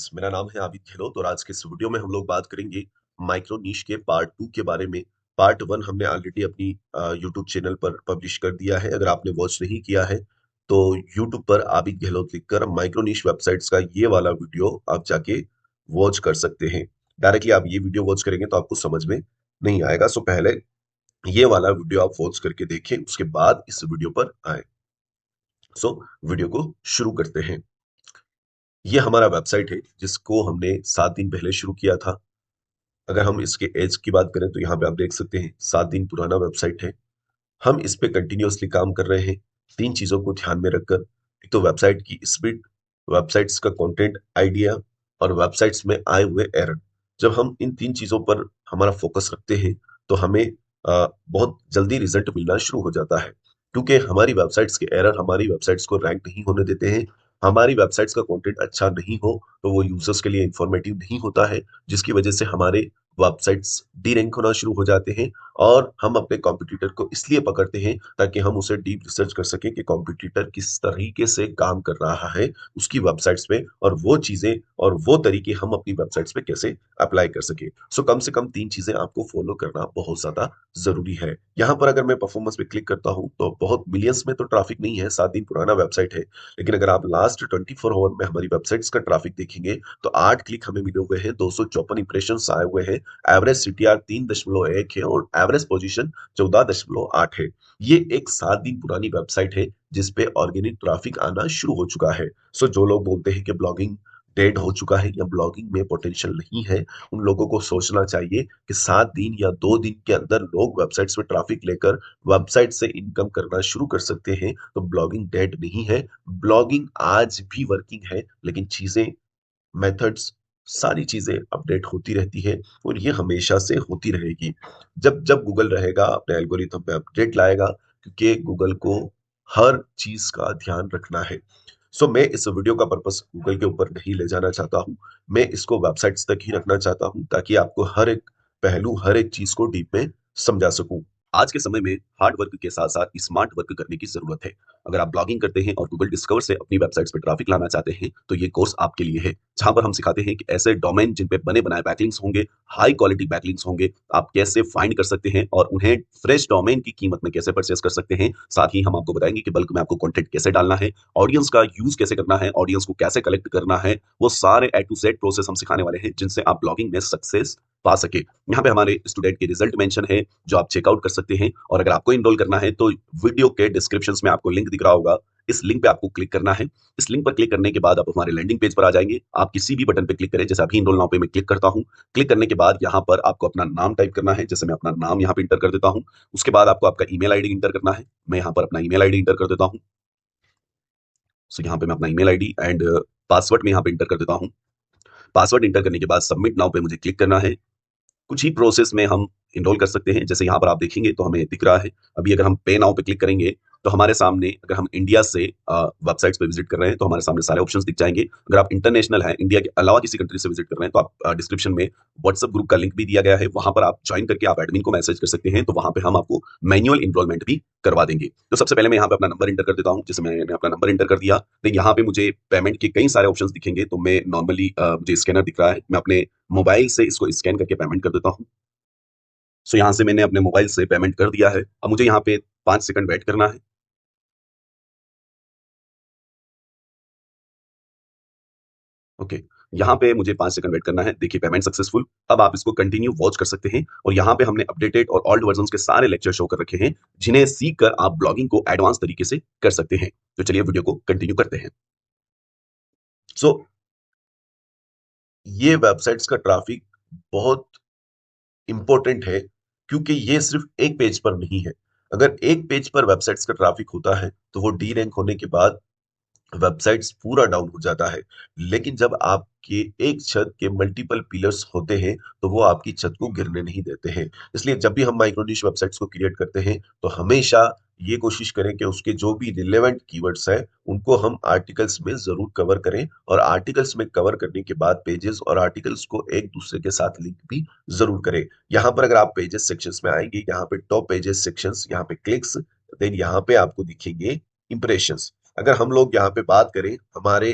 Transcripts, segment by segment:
Friends, मेरा नाम है आबिद गहलोत और आज के इस वीडियो में हम लोग बात करेंगे माइक्रो नीश के पार्ट 2 के बारे में। पार्ट 1 हमने ऑलरेडी अपनी यूट्यूब चैनल पर पब्लिश कर दिया है। अगर आपने वॉच नहीं किया है तो यूट्यूब पर आबिद गहलोत लिखकर माइक्रो नीश वेबसाइट्स का ये वाला वीडियो आप जाके वॉच कर सकते हैं। डायरेक्टली आप ये वीडियो वॉच करेंगे तो आपको समझ में नहीं आएगा। सो पहले ये वाला वीडियो आप वॉच करके देखें, उसके बाद इस वीडियो पर आए। सो वीडियो को शुरू करते हैं। ये हमारा वेबसाइट है जिसको हमने 7 दिन पहले शुरू किया था। अगर हम इसके एज की बात करें तो यहाँ पे आप देख सकते हैं 7 दिन पुराना वेबसाइट है। हम इस पे कंटिन्यूअसली काम कर रहे हैं 3 चीजों को ध्यान में रखकर। एक तो वेबसाइट की स्पीड, वेबसाइट्स का कंटेंट आइडिया और वेबसाइट्स में आए हुए एरर। जब हम इन 3 चीजों पर हमारा फोकस रखते हैं तो हमें बहुत जल्दी रिजल्ट मिलना शुरू हो जाता है, क्योंकि हमारी वेबसाइट्स के एरर हमारी वेबसाइट्स को रैंक नहीं होने देते हैं। हमारी वेबसाइट्स का कंटेंट अच्छा नहीं हो तो वो यूजर्स के लिए इंफॉर्मेटिव नहीं होता है, जिसकी वजह से हमारे वेबसाइट्स डी रैंक होना शुरू हो जाते हैं। और हम अपने कॉम्पिटिटर को इसलिए पकड़ते हैं ताकि हम उसे डीप रिसर्च कर सकें कि कॉम्पिटिटर किस तरीके से काम कर रहा है उसकी वेबसाइट्स पे, और वो चीजें और वो तरीके हम अपनी वेबसाइट्स पे कैसे अप्लाई कर सके। सो कम से कम 3 चीजें आपको फॉलो करना बहुत ज्यादा जरूरी है। यहाँ पर अगर मैं परफॉर्मेंस पे क्लिक करता हूँ तो बहुत मिलियंस में तो ट्रैफिक नहीं है, 7 दिन पुराना वेबसाइट है। लेकिन अगर आप लास्ट 24 आवर में हमारी वेबसाइट्स का ट्रैफिक देखेंगे तो 8 क्लिक हमें मिले हुए हैं, 254 इंप्रेशन आए हुए हैं, एवरेज सीटीआर 3.1 है और एवरेज पोजीशन 14.8 है। ये एक 7 दिन पुरानी वेबसाइट है जिसपे ऑर्गेनिक ट्रैफिक आना शुरू हो चुका है। सो जो लोग बोलते हैं कि ब्लॉगिंग डेड हो चुका है या ब्लॉगिंग में पोटेंशियल नहीं है, उन लोगों को सोचना चाहिए कि 7 दिन या 2 दिन के अंदर लोग वेबसाइट्स में ट्रैफिक लेकर वेबसाइट से इनकम करना शुरू कर सकते हैं। तो ब्लॉगिंग डेड नहीं है, ब्लॉगिंग आज भी वर्किंग है, लेकिन चीजें, मेथड्स, सारी चीजें अपडेट होती रहती है और ये हमेशा से होती रहेगी। जब जब गूगल रहेगा अपने एल्गोरिथम पे अपडेट लाएगा, क्योंकि गूगल को हर चीज का ध्यान रखना है। सो मैं इस वीडियो का पर्पस गूगल के ऊपर नहीं ले जाना चाहता हूँ, मैं इसको वेबसाइट्स तक ही रखना चाहता हूँ ताकि आपको हर एक पहलू, हर एक चीज को डीप में समझा सकूं। आज के समय में हार्ड वर्क के साथ साथ स्मार्ट वर्क करने की जरूरत है। अगर आप ब्लॉगिंग करते हैं और गूगल डिस्कवर से अपनी वेबसाइट्स पे ट्रैफिक लाना चाहते हैं तो ये कोर्स आपके लिए है, जहां पर हम सिखाते हैं कि ऐसे डोमेन जिन पे बने बनाए बैकलिंक्स होंगे, हाई क्वालिटी बैकलिंक्स होंगे, आप कैसे फाइंड कर सकते हैं और उन्हें फ्रेश डोमेन की कीमत में कैसे परचेस कर सकते हैं। साथ ही हम आपको बताएंगे कि बल्क में आपको कंटेंट कैसे डालना है, ऑडियंस का यूज कैसे करना है, ऑडियंस को कैसे कलेक्ट करना है। वो सारे ए टू जेड प्रोसेस हम सिखाने वाले हैं जिनसे आप ब्लॉगिंग में सक्सेस पा सके। यहाँ पे हमारे स्टूडेंट के रिजल्ट मेंशन है जो आप चेकआउट कर सकते हैं। और अगर आपको इनरोल करना है तो वीडियो के डिस्क्रिप्शन में आपको लिंक दिख रहा होगा, इस लिंक पे आपको क्लिक करना है। इस लिंक पर क्लिक करने के बाद आप हमारे लैंडिंग पेज पर आ जाएंगे। आप किसी भी बटन पे क्लिक करें, जैसे अभी इनरोल नाउ पे मैं क्लिक करता हूँ। क्लिक करने के बाद यहाँ पर आपको अपना नाम टाइप करना है, जैसे मैं अपना नाम यहाँ पे इंटर कर देता हूँ। उसके बाद आपको आपका ईमेल आईडी इंटर करना है, मैं यहाँ पर अपना ईमेल आईडी इंटर कर देता हूँ। सो यहाँ पे मैं अपना ईमेल आईडी एंड पासवर्ड में यहाँ पे इंटर कर देता हूँ। पासवर्ड इंटर करने के बाद सबमिट नाउ पे मुझे क्लिक करना है। कुछ ही प्रोसेस में हम इनरोल कर सकते हैं, जैसे यहाँ पर आप देखेंगे तो हमें दिख रहा है। अभी अगर हम पे नाउ पे क्लिक करेंगे तो हमारे सामने, अगर हम इंडिया से वेबसाइट्स पे विजिट कर रहे हैं तो हमारे सामने सारे ऑप्शंस दिख जाएंगे। अगर आप इंटरनेशनल हैं, इंडिया के अलावा किसी कंट्री से विजिट कर रहे हैं, तो आप डिस्क्रिप्शन में व्हाट्सएप ग्रुप का लिंक भी दिया गया है, वहां पर आप ज्वाइन करके आप एडमिन को मैसेज कर सकते हैं। तो वहां पे हम आपको मैनुअल इनरोलमेंट भी करवा देंगे। तो सबसे पहले मैं यहाँ पे अपना नंबर इंटर कर देता हूँ, जैसे मैंने अपना नंबर इंटर कर दिया। देन यहाँ पे मुझे पेमेंट के कई सारे ऑप्शंस दिखेंगे, तो मैं नॉर्मली मुझे स्कैनर दिख रहा है, मैं अपने मोबाइल से इसको स्कैन करके पेमेंट कर देता हूँ। सो यहाँ से मैंने अपने मोबाइल से पेमेंट कर दिया है। अब मुझे यहाँ पे 5 सेकंड वेट करना है। ओके, यहाँ पे मुझे 5 सेकंड वेट करना है। देखिए पेमेंट सक्सेसफुल। अब आप इसको कंटिन्यू वॉच कर सकते हैं और यहाँ पे हमने अपडेटेड और ओल्ड वर्जन के सारे लेक्चर शो कर रखे हैं, जिन्हें सीख कर आप ब्लॉगिंग को एडवांस तरीके से कर सकते हैं। तो चलिए वीडियो को कंटिन्यू करते हैं। सो ये वेबसाइट्स का ट्रैफिक बहुत इंपॉर्टेंट है, क्योंकि ये सिर्फ एक पेज पर नहीं है। अगर एक पेज पर वेबसाइट्स का ट्रैफिक होता है तो वो डी रैंक होने के बाद वेबसाइट्स पूरा डाउन हो जाता है। लेकिन जब आपके एक छत के मल्टीपल पिलर्स होते हैं तो वो आपकी छत को गिरने नहीं देते हैं। इसलिए जब भी हम माइक्रो निश वेबसाइट्स को क्रिएट करते हैं तो हमेशा ये कोशिश करें कि उसके जो भी रिलेवेंट कीवर्ड्स हैं उनको हम आर्टिकल्स में जरूर कवर करें, और आर्टिकल्स में कवर करने के बाद पेजेस और आर्टिकल्स को एक दूसरे के साथ लिंक भी जरूर करें। यहाँ पर अगर आप पेजेस सेक्शंस में आएंगे, यहाँ पे टॉप पेजेस सेक्शंस, यहाँ पे क्लिक्स, देन यहाँ पे आपको दिखेंगे इंप्रेशंस। अगर हम लोग यहाँ पे बात करें हमारे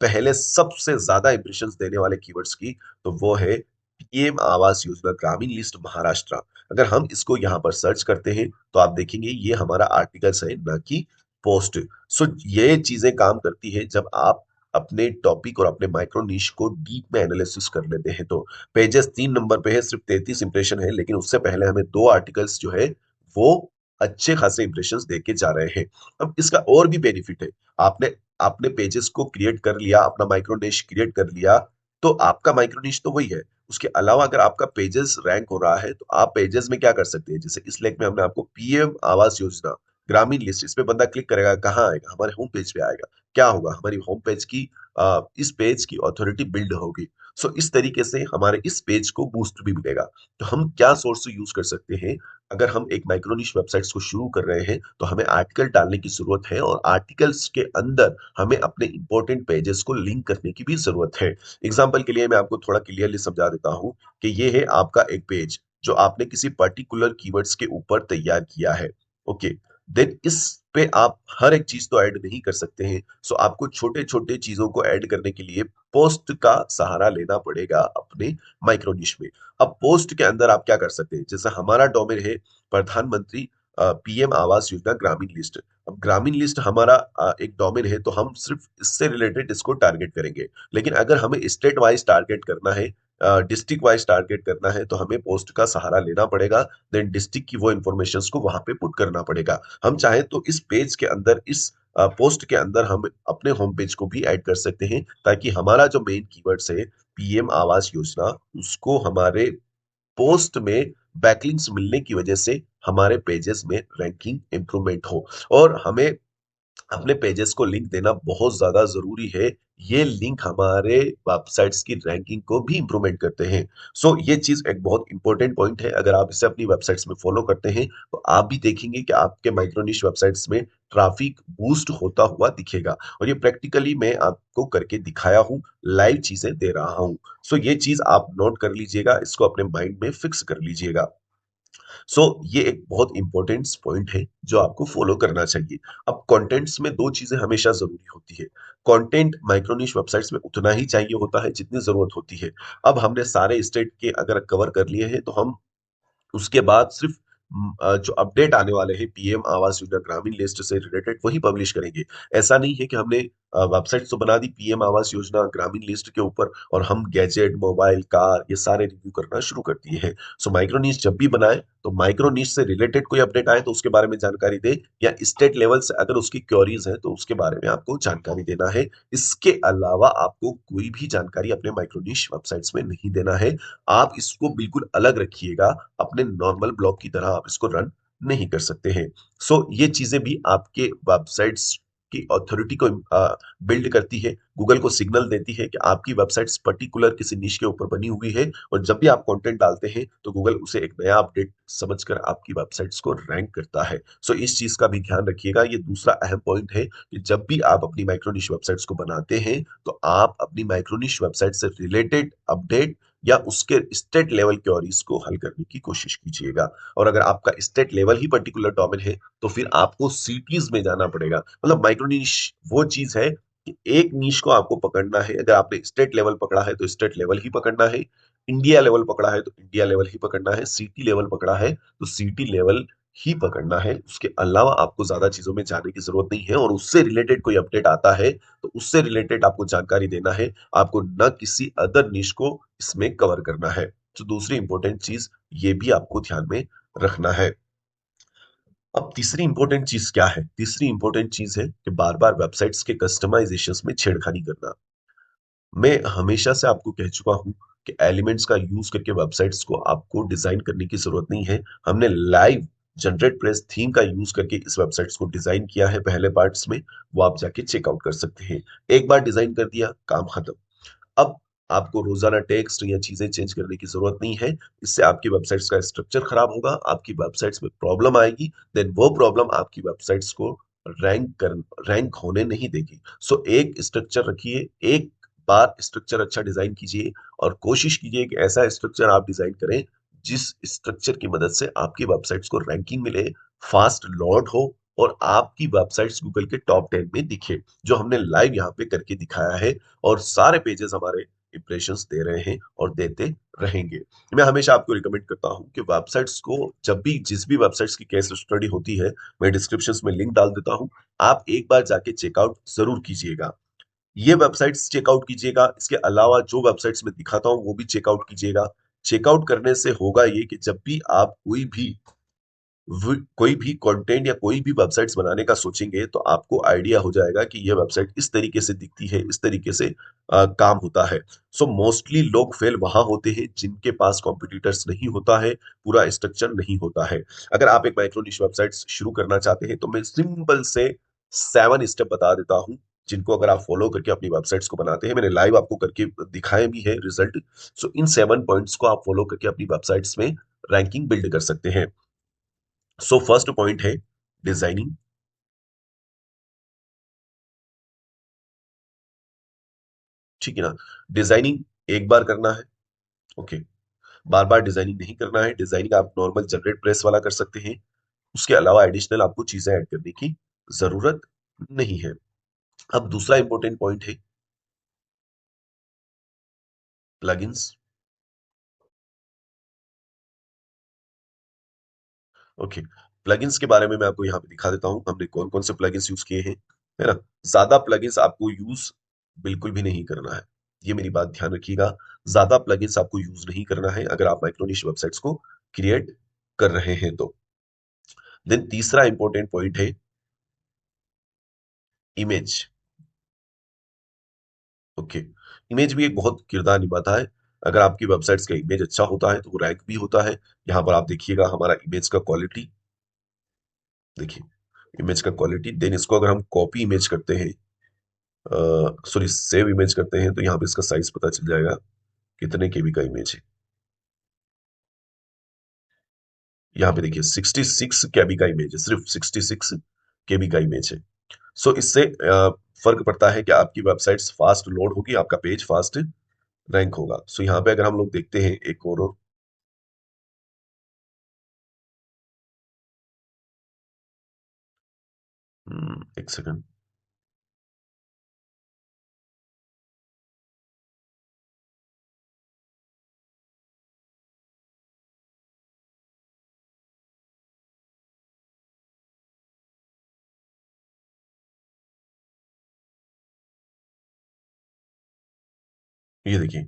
पहले सबसे ज्यादा इंप्रेशन देने वाले कीवर्ड्स की, तो वो है पीएम आवास योजना ग्रामीण लिस्ट महाराष्ट्र। अगर हम इसको यहाँ पर सर्च करते हैं तो आप देखेंगे ये हमारा आर्टिकल्स है, ना कि पोस्ट। सो ये चीजें काम करती है जब आप अपने टॉपिक और अपने माइक्रो निश को डीप में एनालिसिस कर लेते हैं। तो पेजेस 3 नंबर पे है, सिर्फ 33 इंप्रेशन है, लेकिन उससे पहले हमें 2 आर्टिकल्स जो है वो अच्छे खासे इंप्रेशंस देके जा रहे हैं। अब इसका और भी बेनिफिट है। आपने आपने पेजेस को क्रिएट कर लिया, अपना माइक्रो निश क्रिएट कर लिया, तो आपका माइक्रो निश तो वही है। उसके अलावा अगर आपका पेजेस रैंक हो रहा है तो आप पेजेस में क्या कर सकते हैं, जैसे इस लेख में हमने आपको पीएम आवास योजना ग्रामीण लिस्ट, इस पे बंदा क्लिक करेगा, कहाँ आएगा, हमारे होम पेज पे आएगा। क्या होगा, हमारी होम पेज की इस पेज की ऑथोरिटी बिल्ड होगी। सो इस तरीके से हमारे इस पेज को बूस्ट भी मिलेगा। तो हम क्या सोर्स यूज कर सकते हैं, अगर हम एक माइक्रो निश वेबसाइट्स को शुरू कर रहे हैं तो हमें आर्टिकल डालने की जरूरत है, और आर्टिकल्स के अंदर हमें अपने इंपॉर्टेंट पेजेस को लिंक करने की भी जरूरत है। एग्जाम्पल के लिए मैं आपको थोड़ा क्लियरली समझा देता हूं कि ये है आपका एक पेज जो आपने किसी पर्टिकुलर कीवर्ड्स के ऊपर तैयार किया है। ओके, देन इस पे आप हर एक चीज तो ऐड नहीं कर सकते हैं। सो आपको छोटे छोटे चीजों को ऐड करने के लिए पोस्ट का सहारा लेना पड़ेगा अपने माइक्रो निश में। अब पोस्ट के अंदर आप क्या कर सकते हैं, जैसे हमारा डोमेन है प्रधानमंत्री पीएम आवास योजना ग्रामीण लिस्ट। अब ग्रामीण लिस्ट हमारा एक डोमेन है, तो हम सिर्फ इससे रिलेटेड इसको टारगेट करेंगे। लेकिन अगर हमें स्टेट वाइज टारगेट करना है, डिस्ट्रिक्ट वाइज टारगेट करना है, तो हमें पोस्ट का सहारा लेना पड़ेगा। देन डिस्ट्रिक्ट की वो इन्फॉर्मेशन को वहां पे पुट करना पड़ेगा। हम चाहे तो इस पेज के अंदर, इस पोस्ट के अंदर हम अपने होम पेज को भी ऐड कर सकते हैं, ताकि हमारा जो मेन कीवर्ड्स है पीएम आवास योजना, उसको हमारे पोस्ट में बैकलिंक्स मिलने की वजह से हमारे पेजेस में रैंकिंग इंप्रूवमेंट हो। और हमें अपने पेजेस को लिंक देना बहुत ज्यादा जरूरी है। ये लिंक हमारे वेबसाइट्स की रैंकिंग को भी इंप्रूवमेंट करते हैं। सो ये चीज एक बहुत इंपॉर्टेंट पॉइंट है। अगर आप इसे अपनी वेबसाइट्स में फॉलो करते हैं तो आप भी देखेंगे कि आपके माइक्रोनिश वेबसाइट्स में ट्रैफिक बूस्ट होता हुआ दिखेगा। और ये प्रैक्टिकली मैं आपको करके दिखाया हूँ, लाइव चीजें दे रहा हूँ। सो ये चीज आप नोट कर लीजिएगा, इसको अपने माइंड में फिक्स कर लीजिएगा। सो ये एक बहुत इंपॉर्टेंट पॉइंट है जो आपको फॉलो करना चाहिए। अब कंटेंट्स में दो चीजें हमेशा जरूरी होती है। कंटेंट माइक्रोनिश वेबसाइट्स में उतना ही चाहिए होता है जितनी जरूरत होती है। अब हमने सारे स्टेट के अगर कवर कर लिए हैं तो हम उसके बाद सिर्फ जो अपडेट आने वाले हैं पीएम आवास योजना ग्रामीण लिस्ट से रिलेटेड वही पब्लिश करेंगे। ऐसा नहीं है कि हमने वेबसाइट तो बना दी पीएम आवास योजना ग्रामीण लिस्ट के ऊपर और हम गैजेट, मोबाइल, कार ये सारे रिव्यू करना शुरू कर दिए हैं। सो माइक्रो नीश जब भी बनाए तो माइक्रो नीश से रिलेटेड कोई अपडेट आए तो उसके बारे में जानकारी दे, या स्टेट लेवल से अगर उसकी क्वेरीज है तो उसके बारे में आपको जानकारी देना है। इसके अलावा आपको कोई भी जानकारी अपने माइक्रो नीश वेबसाइट्स में नहीं देना है। आप इसको बिल्कुल अलग रखिएगा, अपने नॉर्मल ब्लॉग की तरह आप इसको रन नहीं कर सकते हैं। सो ये चीजें भी आपके वेबसाइट्स की ऑथोरिटी को बिल्ड करती है, गूगल को सिग्नल देती है कि आपकी वेबसाइट्स पर्टिकुलर किसी निश के ऊपर बनी हुई है। और जब भी आप कंटेंट डालते हैं तो गूगल उसे एक नया अपडेट समझकर आपकी वेबसाइट्स को रैंक करता है। सो इस चीज का भी ध्यान रखिएगा। ये दूसरा अहम पॉइंट है कि जब भी आप अपनी माइक्रोनिश वेबसाइट्स को बनाते हैं तो आप अपनी माइक्रोनिश वेबसाइट से रिलेटेड अपडेट या उसके स्टेट लेवल क्वेरीज को हल करने की कोशिश कीजिएगा। और अगर आपका स्टेट लेवल ही पर्टिकुलर डोमेन है तो फिर आपको सिटीज में जाना पड़ेगा। मतलब माइक्रो नीश वो चीज है कि एक नीश को आपको पकड़ना है। अगर आपने स्टेट लेवल पकड़ा है तो स्टेट लेवल ही पकड़ना है, इंडिया लेवल पकड़ा है तो इंडिया लेवल ही पकड़ना है, सिटी लेवल पकड़ा है तो सिटी लेवल ही पकड़ना है। उसके अलावा आपको ज्यादा चीजों में जाने की जरूरत नहीं है। और उससे रिलेटेड कोई अपडेट आता है तो उससे रिलेटेड आपको जानकारी देना है, आपको न किसी अदर निश को इसमें कवर करना है। तो दूसरी इंपॉर्टेंट चीज ये भी आपको ध्यान में रखना है। अब तीसरी इंपॉर्टेंट चीज क्या है, तीसरी इंपॉर्टेंट चीज है कि बार बार वेबसाइट्स के कस्टमाइजेशन में छेड़खानी करना। मैं हमेशा से आपको कह चुका हूं कि एलिमेंट्स का यूज करके वेबसाइट्स को आपको डिजाइन करने की जरूरत नहीं है। हमने लाइव जनरेट प्रेस थीम का यूज करके इस वेबसाइट्स को डिजाइन किया है पहले पार्ट्स में, वो आप जाके चेकआउट कर सकते हैं। एक बार डिजाइन कर दिया, काम खत्म। अब आपको रोजाना टेक्स्ट या चीजें चेंज करने की जरूरत नहीं है। इससे आपकी वेबसाइट्स का स्ट्रक्चर खराब होगा, आपकी वेबसाइट्स में प्रॉब्लम आएगी। देन वो प्रॉब्लम आपकी वेबसाइट्स को रैंक होने नहीं देगी। सो एक स्ट्रक्चर रखिए, एक बार स्ट्रक्चर अच्छा डिजाइन कीजिए और कोशिश कीजिए कि ऐसा स्ट्रक्चर आप डिजाइन करें जिस स्ट्रक्चर की मदद से आपकी वेबसाइट्स को रैंकिंग मिले, फास्ट लोड हो, और आपकी वेबसाइट्स गूगल के टॉप 10 में दिखे, जो हमने लाइव यहाँ पे करके दिखाया है। और सारे पेजेस हमारे इंप्रेशंस दे रहे हैं और देते रहेंगे। मैं हमेशा आपको रिकमेंड करता हूँ कि वेबसाइट्स को जब भी जिस भी वेबसाइट्स की केस स्टडी होती है, मैं डिस्क्रिप्शन में लिंक डाल देता हूँ, आप एक बार जाके चेकआउट जरूर कीजिएगा। ये वेबसाइट्स चेकआउट कीजिएगा, इसके अलावा जो वेबसाइट्स मैं दिखाता हूँ वो भी चेकआउट कीजिएगा। चेकआउट करने से होगा ये कि जब भी आप कोई भी कंटेंट या कोई भी वेबसाइट्स बनाने का सोचेंगे, तो आपको आइडिया हो जाएगा कि ये वेबसाइट इस तरीके से दिखती है, इस तरीके से काम होता है। सो मोस्टली लोग फेल वहां होते हैं जिनके पास कॉम्पिटिटर्स नहीं होता है, पूरा स्ट्रक्चर नहीं होता है। अगर आप एक माइक्रो निश वेबसाइट शुरू करना चाहते हैं, तो मैं सिंपल से 7 स्टेप बता देता हूँ, जिनको अगर आप फॉलो करके अपनी वेबसाइट्स को बनाते हैं, मैंने लाइव आपको करके दिखाए भी है रिजल्ट। सो इन 7 पॉइंट्स को आप फॉलो करके अपनी वेबसाइट्स में रैंकिंग बिल्ड कर सकते हैं। सो फर्स्ट पॉइंट है डिजाइनिंग। ठीक है ना? डिजाइनिंग एक बार करना है, ओके। बार बार डिजाइनिंग नहीं करना है। डिजाइनिंग आप नॉर्मल जनरेट प्रेस वाला कर सकते हैं। उसके अलावा एडिशनल आपको चीजें ऐड करने की जरूरत नहीं है। अब दूसरा इंपॉर्टेंट पॉइंट है प्लगइन्स। ओके, प्लगइन्स के बारे में मैं आपको यहाँ पे दिखा देता हूँ हमने कौन कौन से प्लगइन्स यूज किए हैं, है ना? ज्यादा प्लगइन्स आपको यूज बिल्कुल भी नहीं करना है, ये मेरी बात ध्यान रखिएगा। ज्यादा प्लगइन्स आपको यूज नहीं करना है अगर आप माइक्रोनिश वेबसाइट्स को क्रिएट कर रहे हैं तो। देन तीसरा इंपॉर्टेंट पॉइंट है इमेज। ओके, इमेज भी एक बहुत किरदार निभाता है। अगर आपकी वेबसाइट्स का इमेज अच्छा होता है तो वो रैंक भी होता है। यहाँ पर आप देखिएगा हमारा इमेज का क्वालिटी, देखिए इमेज का क्वालिटी। देन इसको अगर हम कॉपी इमेज करते हैं, सॉरी सेव इमेज करते हैं, तो यहाँ पे इसका साइज पता चल जाएगा कितने केबी का इमेज है। यहाँ पे देखिए 66 केबी का इमेज है, सिर्फ 66 केबी का इमेज है। सो इससे फर्क पड़ता है कि आपकी वेबसाइट्स फास्ट लोड होगी, आपका पेज फास्ट रैंक होगा। सो यहाँ पे अगर हम लोग देखते हैं एक और, एक सेकंड। ये देखिए,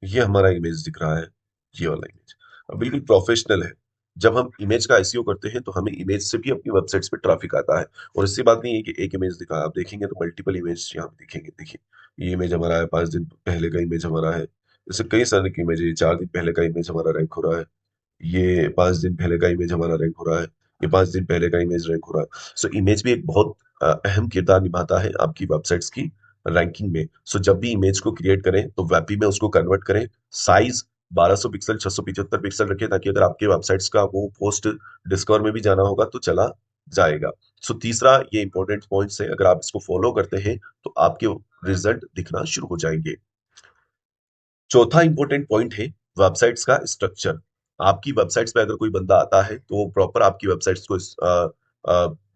ये हमारा इमेज दिख रहा है, ये वाला इमेज अब बिल्कुल प्रोफेशनल है। जब हम इमेज का एसईओ करते हैं तो हमें इमेज से भी अपनी वेबसाइट्स पे ट्रैफिक आता है। और इससे बात नहीं है कि एक इमेज दिखा, आप देखेंगे तो मल्टीपल इमेज यहाँ पे दिखेंगे। देखिए ये इमेज हमारा है, 5 दिन पहले का इमेज हमारा है। इससे कई सारे की इमेज है, 4 दिन पहले का इमेज हमारा रैंक हो रहा है। ये 5 दिन पहले का इमेज हमारा रैंक हो रहा है। ये 5 दिन पहले का इमेज रैंक हो रहा है। सो इमेज भी एक बहुत अहम किरदार निभाता है आपकी वेबसाइट्स की रैंकिंग में। सो जब भी इमेज को क्रिएट करें तो वेबपी में उसको कन्वर्ट करें। साइज 1200 पिक्सल 675 पिक्सल रखें, ताकि अगर आपके वेबसाइट्स का वो पोस्ट डिस्कवर में भी जाना होगा तो चला जाएगा। सो तीसरा ये इंपॉर्टेंट पॉइंट्स है, अगर आप इसको फॉलो करते हैं तो आपके रिजल्ट दिखना शुरू हो जाएंगे। चौथा इंपॉर्टेंट पॉइंट है वेबसाइट्स का स्ट्रक्चर। आपकी वेबसाइट्स पे अगर कोई बंदा आता है तो वो प्रॉपर आपकी वेबसाइट्स को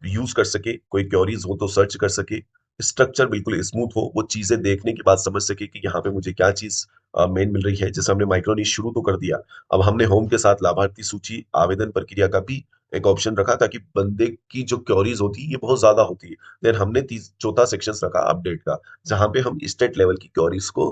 यूज कर सके, कोई क्वेरीज हो तो सर्च कर सके, स्ट्रक्चर बिल्कुल स्मूथ हो, वो चीजें देखने के बाद समझ सके कि यहाँ पे मुझे क्या चीज मेन मिल रही है। जैसे हमने माइक्रोनिश शुरू तो कर दिया, अब हमने होम के साथ लाभार्थी सूची, आवेदन प्रक्रिया का भी एक ऑप्शन रखा, ताकि बंदे की जो क्वेरीज होती है ये बहुत ज्यादा होती है। देन हमने चौथा सेक्शन रखा अपडेट का, जहां पे हम स्टेट लेवल की क्वेरीज को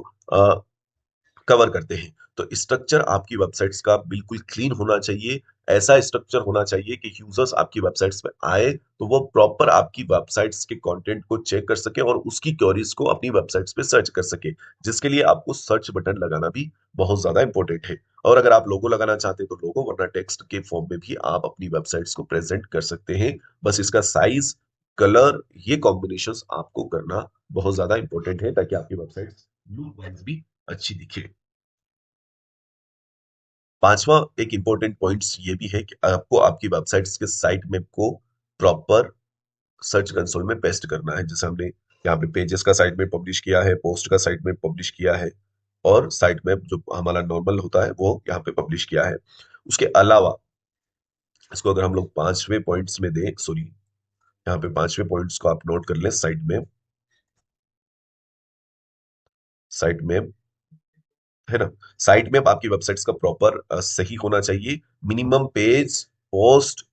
कवर करते हैं। तो स्ट्रक्चर आपकी वेबसाइट्स का बिल्कुल क्लीन होना चाहिए। ऐसा स्ट्रक्चर होना चाहिए कि यूजर्स आपकी वेबसाइट्स पे आए तो वो प्रॉपर आपकी वेबसाइट्स के कंटेंट को चेक कर सके और उसकी क्वेरीज को अपनी वेबसाइट्स पे सर्च कर सके, जिसके लिए आपको सर्च बटन लगाना भी बहुत ज्यादा इंपॉर्टेंट है। और अगर आप लोगो लगाना चाहते हैं तो लोगो, वरना टेक्स्ट के फॉर्म में भी आप अपनी वेबसाइट्स को प्रेजेंट कर सकते हैं। बस इसका साइज, कलर, ये कॉम्बिनेशंस आपको करना बहुत ज्यादा इंपॉर्टेंट है, ताकि आपकी वेबसाइट लुक वाइज भी अच्छी दिखे। पांचवा एक इंपॉर्टेंट पॉइंट्स ये भी है कि आपको आपकी वेबसाइट्स के साइट मैप को प्रॉपर सर्च कंसोल में पेस्ट करना है। जैसे हमने यहाँ पे पेजेस का साइट मैप पब्लिश किया है, पोस्ट का साइट मैप पब्लिश किया है, और साइट मैप जो हमारा नॉर्मल होता है वो यहाँ पे पब्लिश किया है। उसके अलावा इसको अगर हम लोग 5वें पॉइंट्स में दें, सॉरी यहाँ पे 5वें पॉइंट्स को आप नोट कर लें साइट में है ना। साइट में आपकी वेबसाइट्स का प्रॉपर सही होना चाहिए। मिनिमम पेज, पोस्ट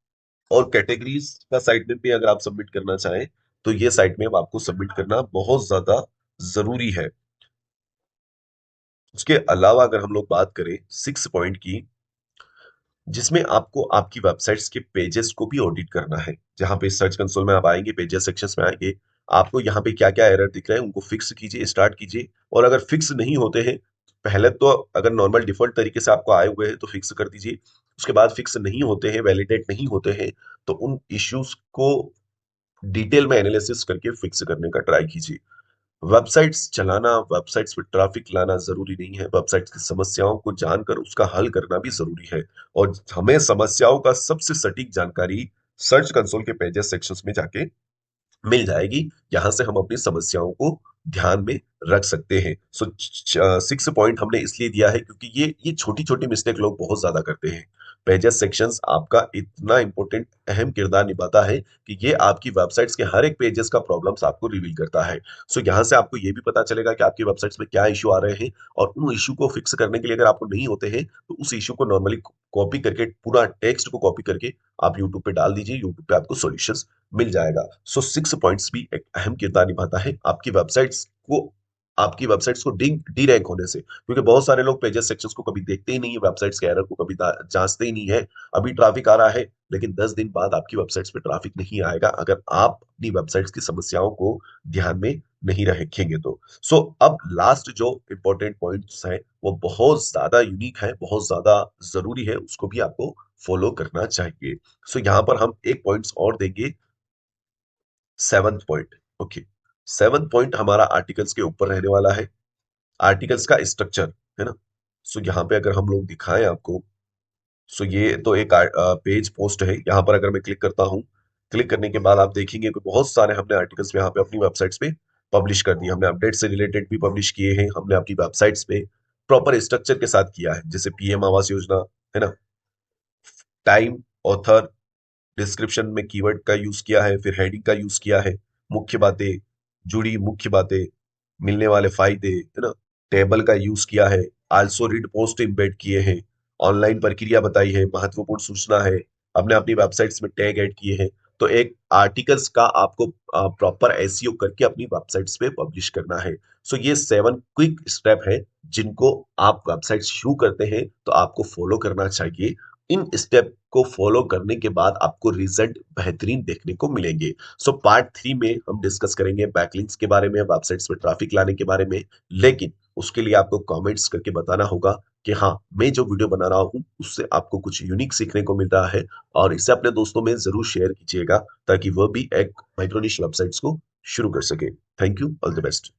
और कैटेगरीज का साइट में भी अगर आप सबमिट करना चाहें तो ये साइट में आपको सबमिट करना बहुत ज्यादा जरूरी है। उसके अलावा अगर हम लोग बात करें 6 पॉइंट की, जिसमें आपको आपकी वेबसाइट्स के पेजेस को भी ऑडिट करना है। जहां पे सर्च कंसोल में आप आएंगे, पेजेस सेक्शंस में आएंगे, आपको यहाँ पे क्या क्या एरर दिख रहे हैं उनको फिक्स कीजिए, स्टार्ट कीजिए। और अगर फिक्स नहीं होते हैं, पहले तो अगर नॉर्मल डिफॉल्ट तरीके से आपको आए हुए हैं तो फिक्स कर दीजिए। उसके बाद फिक्स नहीं होते हैं, वैलिडेट नहीं होते हैं, तो उन इश्यूज को डिटेल में एनालिसिस करके फिक्स करने का ट्राई कीजिए। वेबसाइट्स चलाना, वेबसाइट्स पे ट्रैफिक लाना जरूरी नहीं है। वेबसाइट्स की समस्याओं को जानकर उसका हल करना भी जरूरी है। और हमें समस्याओं का सबसे सटीक जानकारी सर्च कंसोल के पेजेस सेक्शंस में जाके मिल जाएगी। यहां से हम अपनी समस्याओं को ध्यान में रख सकते हैं। सो 6 पॉइंट हमने इसलिए दिया है क्योंकि ये छोटी छोटी मिस्टेक लोग बहुत ज्यादा करते हैं। पेजेस सेक्शंस आपका इतना इंपॉर्टेंट अहम किरदार निभाता है कि ये आपकी वेबसाइट्स के हर एक पेजेस का प्रॉब्लम्स आपको रिवील करता है। सो यहाँ से आपको ये भी पता चलेगा कि आपकी वेबसाइट्स में क्या इश्यू आ रहे हैं, और उन इश्यू को फिक्स करने के लिए अगर आपको नहीं होते हैं तो उस इश्यू को नॉर्मली कॉपी करके, पूरा टेक्स्ट को कॉपी करके आप यूट्यूब पे डाल दीजिए। यूट्यूब पे आपको सॉल्यूशंस मिल जाएगा। सो 6 पॉइंट्स भी एक अहम किरदार निभाता है आपकी वेबसाइट्स को डी रैंक होने से। क्योंकि बहुत सारे लोग पेजेस सेक्शंस को कभी देखते ही नहीं है, वेबसाइट्स के एरर को कभी जांचते ही नहीं है। अभी ट्रैफिक आ रहा है, लेकिन 10 दिन बाद आपकी वेबसाइट्स पे ट्रैफिक नहीं आएगा अगर आप अपनी वेबसाइट्स की समस्याओं को ध्यान में नहीं रखेंगे तो। सो अब लास्ट जो इंपॉर्टेंट पॉइंट्स है वो बहुत ज्यादा यूनिक है, बहुत ज्यादा जरूरी है, उसको भी आपको फॉलो करना चाहिए। सो यहाँ पर हम एक पॉइंट्स और देंगे, 7th point. Okay, 7th point हमारा आर्टिकल्स के ऊपर रहने वाला है, आर्टिकल्स का स्ट्रक्चर, है ना। सो यहाँ पे अगर हम लोग दिखाएं आपको, सो ये तो एक पेज पोस्ट है। यहाँ पर अगर मैं क्लिक करता हूँ, क्लिक करने के बाद आप देखेंगे कि बहुत सारे हमने आर्टिकल्स यहाँ पे अपनी वेबसाइट्स पे पब्लिश कर दिए। हमने अपडेट से रिलेटेड भी पब्लिश किए हैं, हमने अपनी वेबसाइट्स पे प्रॉपर स्ट्रक्चर के साथ किया है, जैसे पीएम आवास योजना, है ना, टाइम, ऑथर, डिस्क्रिप्शन में कीवर्ड का यूज किया है, फिर हेडिंग का यूज किया है, मुख्य बातें, जुड़ी मुख्य बातें, मिलने वाले फायदे, है ना, टेबल का यूज किया है, आल्सो रीड पोस्ट इम्बेड किए हैं, ऑनलाइन प्रक्रिया बताई है, महत्वपूर्ण सूचना है, अपने अपनी वेबसाइट्स में टैग ऐड किए हैं। तो एक आर्टिकल्स का आपको प्रॉपर एसईओ करके अपनी वेबसाइट्स पे पब्लिश करना है। सो ये 7 क्विक स्टेप है जिनको आप वेबसाइट शुरू करते हैं तो आपको फॉलो करना चाहिए। इन स्टेप को फॉलो करने के बाद आपको रिजल्ट बेहतरीन देखने को मिलेंगे। सो पार्ट 3 में हम डिस्कस करेंगे बैकलिंक्स के बारे में, वेबसाइट्स पे ट्रैफिक लाने के बारे में। लेकिन उसके लिए आपको कमेंट्स करके बताना होगा कि हाँ, मैं जो वीडियो बना रहा हूँ उससे आपको कुछ यूनिक सीखने को मिल रहा है, और इसे अपने दोस्तों में जरूर शेयर कीजिएगा ताकि वह भी एक माइक्रोनिश वेबसाइट्स को शुरू कर सके। Thank you, all the best.